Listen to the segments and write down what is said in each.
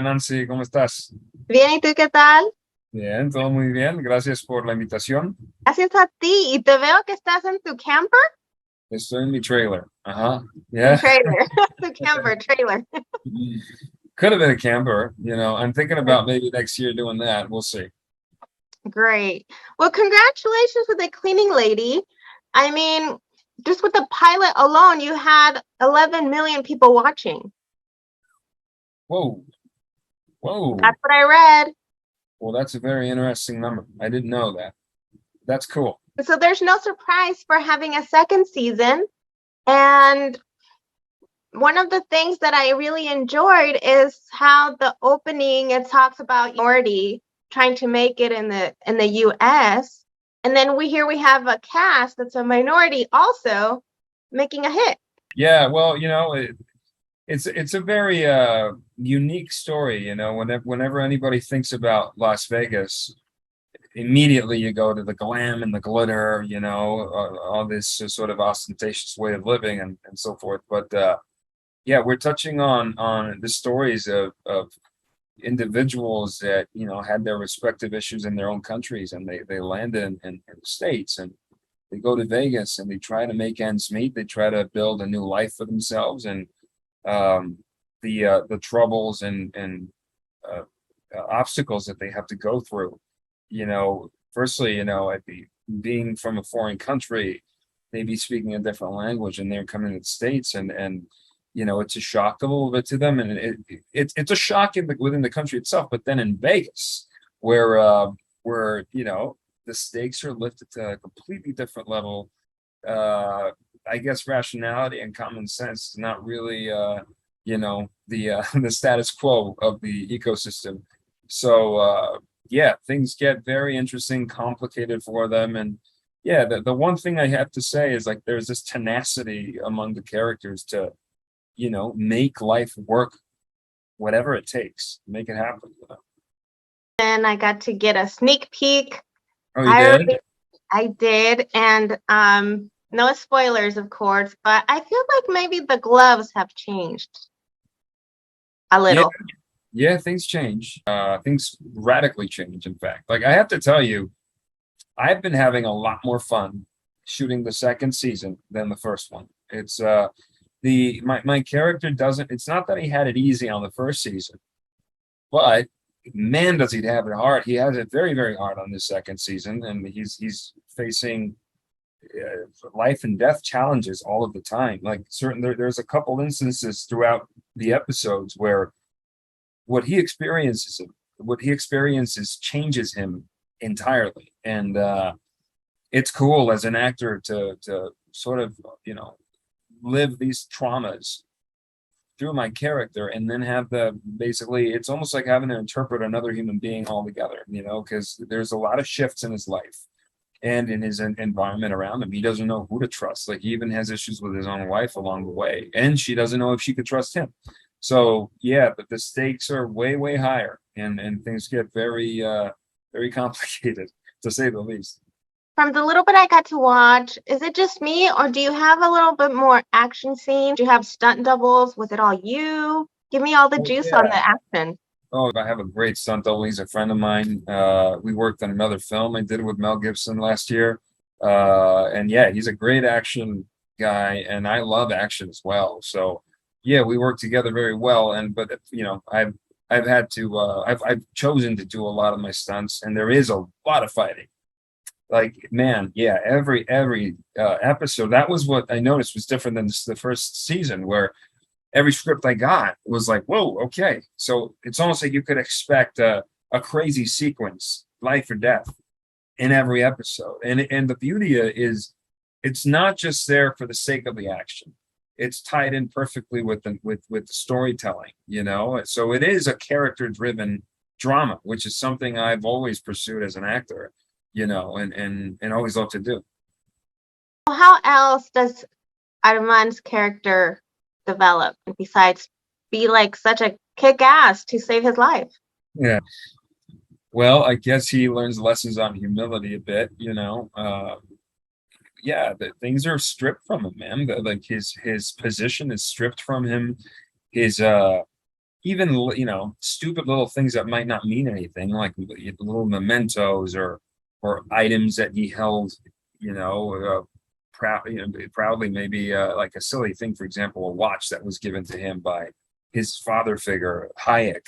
Hola Nancy, ¿cómo estás? Bien, ¿y tú qué tal? Bien, todo muy bien. Gracias por la invitación. Gracias a ti. Y te veo que estás en tu camper, Estoy en mi trailer. Ajá. tu Yeah. trailer, tu camper trailer. Could have been a camper. I'm thinking about maybe next year doing that. We'll see. Great. Well, congratulations with the cleaning lady. I mean, just with the pilot alone, you had 11 million people watching. Whoa. Whoa. That's what I read. Well, that's a very interesting number. I didn't know that. That's cool. So there's no surprise for having a second season. And one of the things that I really enjoyed is how the opening it talks about minority trying to make it in the US. And then we have a cast that's a minority also making a hit. Yeah, well, it's a very unique story, whenever anybody thinks about Las Vegas, immediately you go to the glam and the glitter, all this sort of ostentatious way of living and so forth. But yeah, we're touching on the stories of individuals that had their respective issues in their own countries, and they land in the States, and they go to Vegas and they try to make ends meet. They try to build a new life for themselves, and um, the troubles and uh, obstacles that they have to go through. Firstly, I'd be being from a foreign country, maybe speaking a different language, and they're coming to the States, and it's a shock a little bit to them, and it's a shock within the country itself. But then in Vegas, where the stakes are lifted to a completely different level, uh, I guess rationality and common sense is not really the the status quo of the ecosystem. So yeah, things get very interesting, complicated for them. And yeah, the one thing I have to say is, like, there's this tenacity among the characters to, make life work, whatever it takes, make it happen. And I got to get a sneak peek. Oh, you I did? already I did, and no spoilers, of course, but I feel like maybe the gloves have changed a Yeah, little. yeah, things change. Things radically change, in fact. Like, I have to tell you, I've been having a lot more fun shooting the second season than the first one. It's the my character doesn't, it's not that he had it easy on the first season, but man, does he have it hard. He has it very, very hard on this second season, and he's facing life and death challenges all of the time. Like, there's a couple instances throughout the episodes where what he experiences what he experiences changes him entirely. And it's cool as an actor to sort of live these traumas through my character, and then have the basically, it's almost like having to interpret another human being altogether, because there's a lot of shifts in his life and in his environment around him. He doesn't know who to trust. Like, he even has issues with his own wife along the way, and she doesn't know if she could trust him. So yeah, but the stakes are way, way higher, and things get very very complicated, to say the least. From the little bit I got to watch, is it just me, or do you have a little bit more action scenes? Do you have stunt doubles? Was it all you? Give me all the Oh juice on yeah. the action. Oh, I have a great stunt double. He's a friend of mine. We worked on another film I did with Mel Gibson last year. And yeah, he's a great action guy, and I love action as well. So yeah, we work together very well. And but I've had to I've chosen to do a lot of my stunts, and there is a lot of fighting. Like, man, yeah, every episode, that was what I noticed was different than the first season, where every script I got was like, whoa, okay. So it's almost like you could expect a crazy sequence, life or death, in every episode. And the beauty is, it's not just there for the sake of the action. It's tied in perfectly with the storytelling, So it is a character driven drama, which is something I've always pursued as an actor, and always love to do. Well, how else does Arman's character develop besides be like such a kick ass to save his life? Yeah. Well, I guess he learns lessons on humility a bit, yeah, that things are stripped from him, man. Like, his position is stripped from him. His even stupid little things that might not mean anything, like little mementos or items that he held, proudly, maybe like a silly thing, for example, a watch that was given to him by his father figure, Hayek.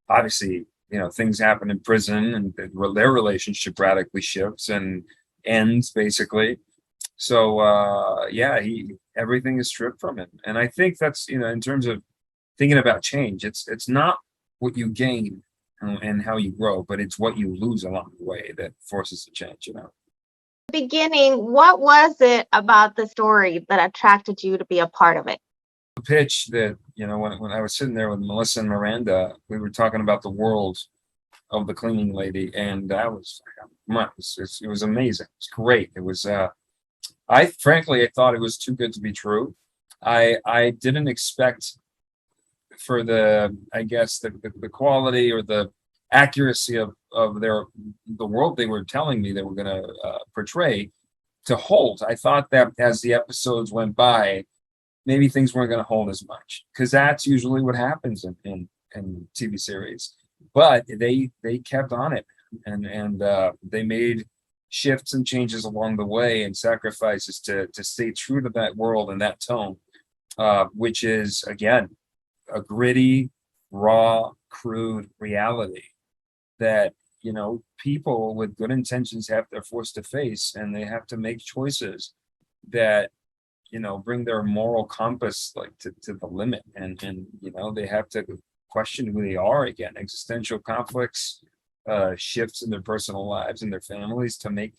Obviously, things happen in prison, and their relationship radically shifts and ends basically. So yeah, he everything is stripped from him, and I think that's in terms of thinking about change, it's not what you gain and how you grow, but it's what you lose along the way that forces the change. Beginning, what was it about the story that attracted you to be a part of it? The pitch that when I was sitting there with Melissa and Miranda, we were talking about the world of the cleaning lady, and that was it was amazing. It was great. It was I frankly I thought it was too good to be true. I didn't expect for I guess the quality or the accuracy of the world they were telling me they were going to portray to hold. I thought that as the episodes went by, maybe things weren't going to hold as much, because that's usually what happens in TV series. But they kept on it, and they made shifts and changes along the way and sacrifices to stay true to that world and that tone, which is again a gritty, raw, crude reality that people with good intentions they're forced to face, and they have to make choices that bring their moral compass like to the limit, and they have to question who they are again. Existential conflicts, shifts in their personal lives and their families to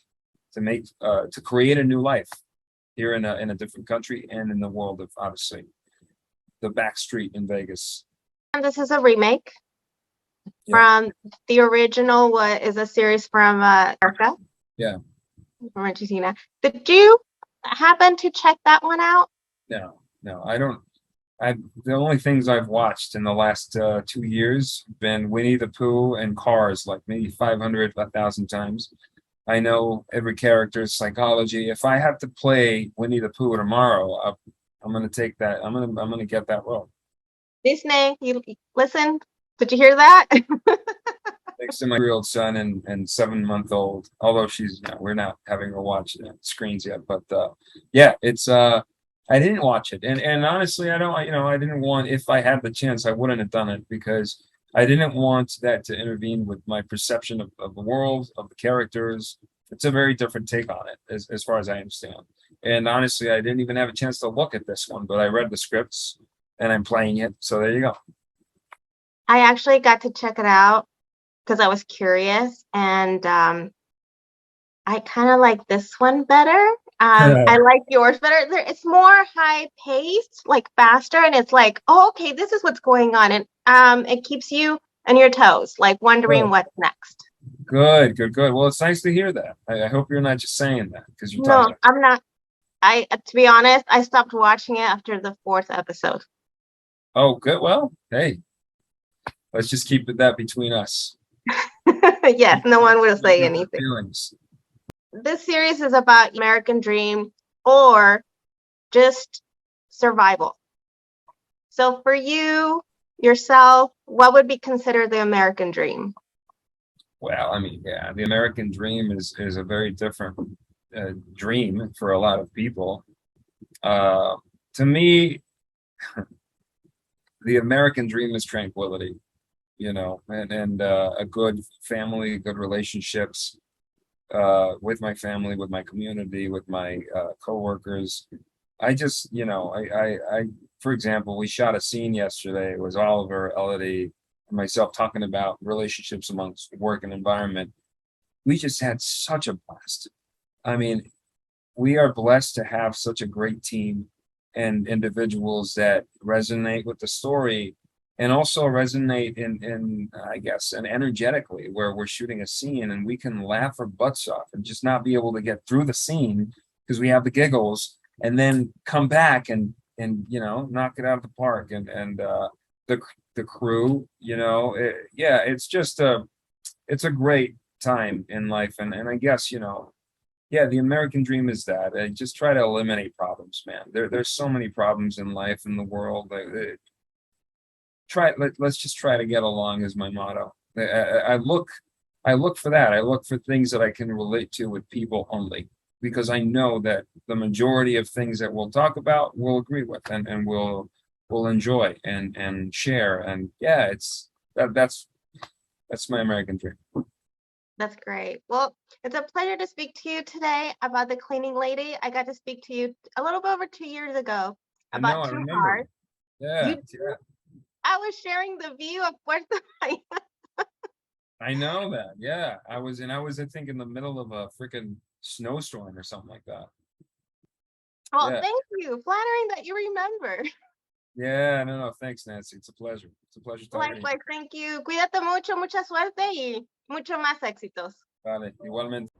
create a new life here in a different country and in the world of obviously the back street in Vegas. And this is a remake from the original. What is a series from America? Yeah. From Argentina. Did you happen to check that one out? No, I don't. The only things I've watched in the last 2 years have been Winnie the Pooh and Cars, like maybe 500, 1,000 times. I know every character's psychology. If I have to play Winnie the Pooh tomorrow, I'm going to take that. I'm going to get that role. Disney, you listen. Did you hear that? Next to my 3-year-old son and 7-month-old, although we're not having her watch screens yet, but yeah, it's I didn't watch it, and honestly, I don't. I didn't want. If I had the chance, I wouldn't have done it, because I didn't want that to intervene with my perception of the world, of the characters. It's a very different take on it, as far as I understand. And honestly, I didn't even have a chance to look at this one, but I read the scripts and I'm playing it. So there you go. I actually got to check it out because I was curious, and I kind of like this one better. I like yours better. It's more high paced, like faster, and it's like, oh, okay, this is what's going on, and it keeps you on your toes, like wondering what's next. Good. Well, it's nice to hear that. I hope you're not just saying that because you're No, I'm not. To be honest, I stopped watching it after the 4th episode. Oh, good. Well, hey, let's just keep that between us. Yes, no one will say anything. Feelings. This series is about American dream or just survival. So for you, yourself, what would be considered the American dream? Well, I mean, yeah, the American dream is a very different dream for a lot of people. To me, the American dream is tranquility, and a good family, good relationships with my family, with my community, with my coworkers. I just, for example, we shot a scene yesterday. It was Oliver, Oledie, and myself talking about relationships amongst work and environment. We just had such a blast. I mean, we are blessed to have such a great team and individuals that resonate with the story and also resonate in I guess, and energetically, where we're shooting a scene and we can laugh our butts off and just not be able to get through the scene because we have the giggles, and then come back and knock it out of the park, and the crew, yeah, it's just it's a great time in life, and I guess yeah, the American dream is that. Just try to eliminate problems, man. There's so many problems in life, in the world. let's just try to get along is my motto. I look for that. I look for things that I can relate to with people only, because I know that the majority of things that we'll talk about we'll agree with, and we'll enjoy and share. And yeah, that's my American dream. That's great. Well, it's a pleasure to speak to you today about the cleaning lady. I got to speak to you a little bit over 2 years ago I know, about I two remember. cars. Yeah, You, yeah. I was sharing the view of Puerto Vallarta. I know that. Yeah. I was, I think, in the middle of a freaking snowstorm or something like that. Well, Yeah. thank you. Flattering that you remember. Yeah, no, no, thanks, Nancy. It's a pleasure. It's a pleasure talking to you. Likewise, thank you. Cuídate mucho, mucha suerte y mucho más éxitos. Vale, igualmente.